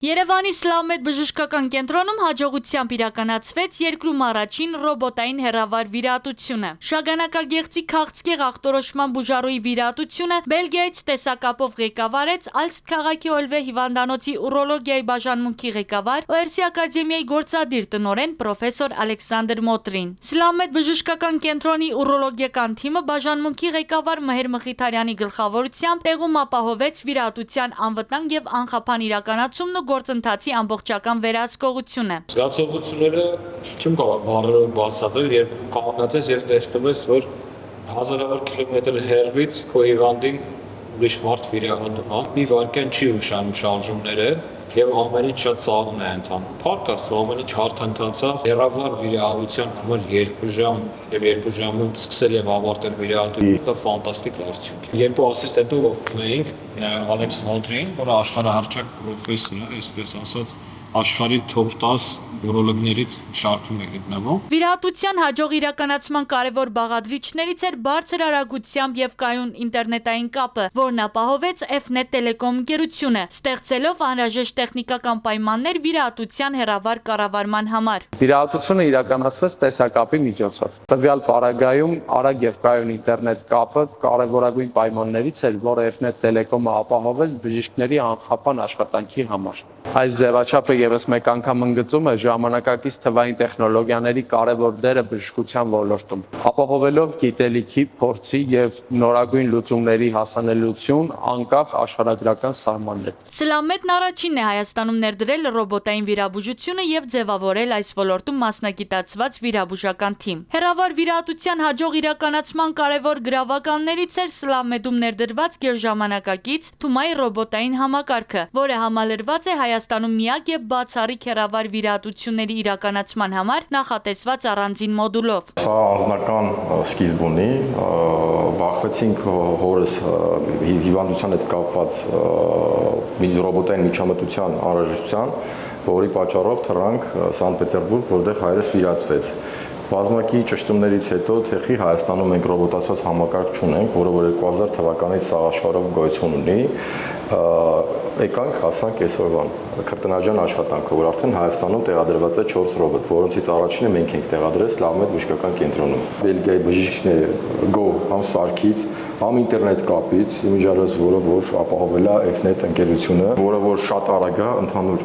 Երևանի Սլավմեդ բժշկական կենտրոնում հաջողությամբ իրականացվեց երկրում առաջին ռոբոտային հեռավար վիրահատությունը։ Շագանակագեղձի քաղցկեղ ախտորոշման բուժարուի վիրահատությունը Բելգիայից տեսակապով ղեկավարեց Ալստ քաղաքի Օլվե հիվանդանոցի ուրոլոգիայի բաժանմունքի ղեկավար ORC ակադեմիայի գործադիր տնօրեն պրոֆեսոր Ալեքսանդր Մոտրին։ Սլավմեդ բժշկական կենտրոնի ուրոլոգիական թիմը բաժանմունքի ղեկավար Մհեր Մխիթարյանի գլխավորությամբ տեղում ապահովեց վիրահատության անվտանգ եւ անխափան իրականացումն ու գործընթացի ամբողջական վերահսկողությունը։ Զգացողությունները չեմ կարող բառերով բացատրել, երբ կանգնած ես եւ տեսնում ես, որ հազարավոր կիլոմետր հեռվից քո հիվանդին ուրիշ մարդ վիրահատում է, մի վայրկյան չի ուշանում շարժումները եւ ամեն ինչ շատ ծաղում է ընթանում։ Փառք Աստծո, ամեն ինչ հարթ ընթացավ։ Հեռավար վիրահատության համար 2 ժամ եւ 2 ժամում սկսել եւ ավարտել վիրահատությունը ֆանտաստիկ արդյունք է։ Երկու ասիստենտով օգնեինք Ալեքս Մոտրին, որը աշխարհահռչակ պրոֆեսոր է, այսպես ասած, աշխարհի top 10 ուրոլոգներից շարքում է գտնվում։ Վիրահատության հաջող իրականացման կարևոր բաղադրիչներից էր բարձր արագությամբ եւ կայուն ինտերնետային կապը, որն ապահովեց F-Net Telecom ընկերությունը, ստեղծելով անհրաժեշտ տեխնիկական պայմաններ վիրահատության հեռավար կառավարման համար։ Վիրահատությունը իրականացվեց տեսակապի միջոցով։ Տվյալ պարագայում արագ եւ կայուն ինտերնետ կապը կարևորագույն պայմաններից էր, որը F-Net Telecom-ը ապահովեց բժիշկների անխափան աշխատանքի համար։ Այս ձևաչափը եւս մեկ անգամ ընդգծում է ժամանակակից թվային տեխնոլոգիաների կարևոր դերը բժշկության ոլորտում, ապահովելով գիտելիքի, փորձի եւ նորագույն լուծումների հասանելիություն անկախ աշխարհագրական սահմաններից։ Սլավմեդն առաջինն է Հայաստանում ներդրել ռոբոտային վիրաբուժությունը եւ ձևավորել այս ոլորտում մասնագիտացված վիրաբուժական թիմ։ Հեռավար վիրահատության հաջող իրականացման կարևոր գրավականներից էր Սլավմեդում ներդրված գերժամանակակից Թումայի ռոբոտային համակարգը, որը համալրված է Հայաստանում միակ եւ բացառիկ հեռավար վիրահատությունների իրականացման համար նախատեսված առանձին մոդուլով։ Սա անձնական սկիզբ ունի, բախվեցինք հորս հիվանդության հետ կապված ռոբոտային միջամտության անհրաժեշտության, որի պատճառով թռանք Սանտ Պետերբուրգ, որտեղ հայրս վիրահատվեց։ Բազմակի ճշտումներից հետո թեխի Հայաստանում մենք ռոբոտացված համակարգ չունենք, որը որ 2000 թվականից սա աշխարհով գոյություն ունի, եկանք հասանք այսօրվան քրտնաջան աշխատանքը, որ արդեն Հայաստանում տեղադրված է 4 ռոբոտ, որոնցից առաջինը մենք ենք տեղադրել Սլավմեդ բժշկական կենտրոնում։ Բելգիայի բժիշկները գո համ սարքից, համ ինտերնետ կապից, իմիջիալոց, որը որ ապահովել է F-Net ընկերությունը, որը որ շատ արագ է,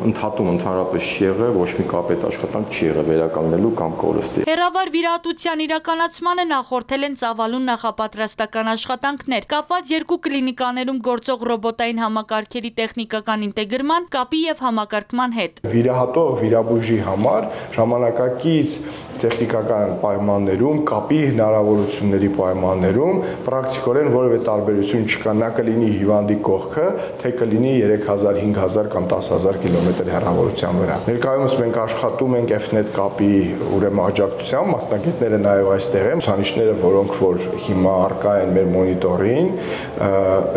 ընդհատում ընդհանրապես չի եղել, ոչ մի կապետ աշխատանք չի եղել վերականգնելու կամ կորստի։ Հեռավար վիրահատության իրականացմանը նախորդել են ծավալուն նախապատրաստական աշխատանքներ, կապված երկու կլինիկաներում գործող ռոբոտային համակարգերի տեխնիկական ինտեգրման, կապի եւ համակարգման հետ։ Վիրահատող վիրաբույժի համար ժամանակակից տեխնիկական պայմաններում, կապի հնարավորությունների պայմաններում պրակտիկորեն որևէ տարբերություն չկա, նա կլինի հիվանդի կողքը, թե կլինի 3000, 5000 կամ 10000 կիլոմետր հեռավորության վրա։ Ներկայումս մենք աշխատում ենք F-Net կապի ուրեմն աջակցությամբ, մասնագետները նաև այստեղ են, ցուցանիշները, որոնք որ հիմա առկա են մեր մոնիտորին,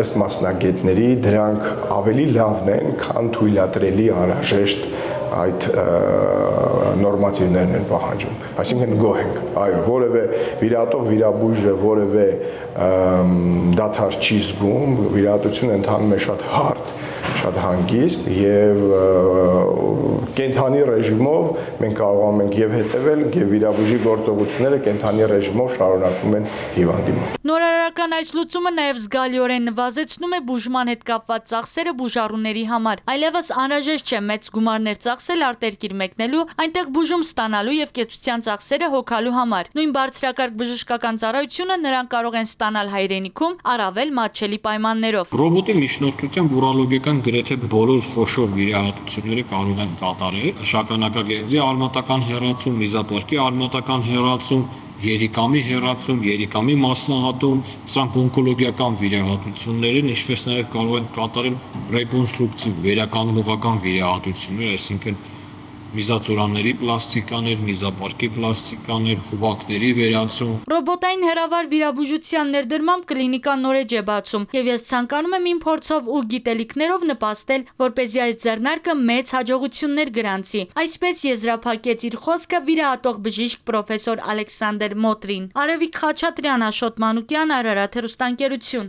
ըստ մասնագետների դրանք ավելի լավն են, քան թույլատրելի անհրաժեշտ այդ նորմատիվներն են պահանջում, այսինքն գոհ ենք, այո, որևէ վիրահատող վիրաբույժը որևէ դադար չի զգում, վիրահատությունը ընթանում է շատ հարթ, շատ հանգիստ եւ կենթանի ռեժիմով մենք կարողանում ենք եւ հետեւել եւ վիրաբույժի գործողությունները կենթանի ռեժիմով շարունակվում են հիվանդի մոտ։ Նորարարական այս լուծումը նաեւ զգալիորեն նվազեցնում է բուժման հետ կապված ծախսերը բուժառուների համար։ Այլևս անհրաժեշտ չէ մեծ գումարներ ծախսել արտերկիր մեկնելու, այնտեղ բուժում ստանալու եւ կեցության ծախսերը հոգալու համար։ Նույն բարձրակարգ բժշկական ծառայությունը նրանք կարող են ստանալ հայրենիքում առավել մատչելի պայմաններով։ Ռոբոտի միջնորդությամբ ուրոլոգիական գրեթե բոլոր խոշոր վիրահատությունները կարող են կատարել։ Շագանակագեղձի արմատական հեռացում, միզապարկի արմատական հեռացում, երիկամի հեռացում, երիկամի մասնահատում, սրանք օնկոլոգիական վիրահատություններ են, ինչպես նաև կարող են կատարել ռեկոնստրուկտիվ վերականգնողական վիրահատություններ, այսինքն միզածորանների պլաստիկաներ, միզապարկի պլաստիկաներ, խուղակների վերացում։ Ռոբոտային հեռավար վիրաբուժության ներդրմամբ կլինիկան նորեջ է բացում, եւ ես ցանկանում եմ իմ փորձով ու գիտելիքներով նպաստել, որպեսզի այս ձեռնարկը մեծ հաջողություններ գրանցի։ Այսպես եզրափակեց իր խոսքը վիրահատող բժիշկ պրոֆեսոր Ալեքսանդր Մոտրին։ Արևիկ Խաչատրյան, Աշոտ Մանուկյան, Արարատ հեռուստաընկերություն։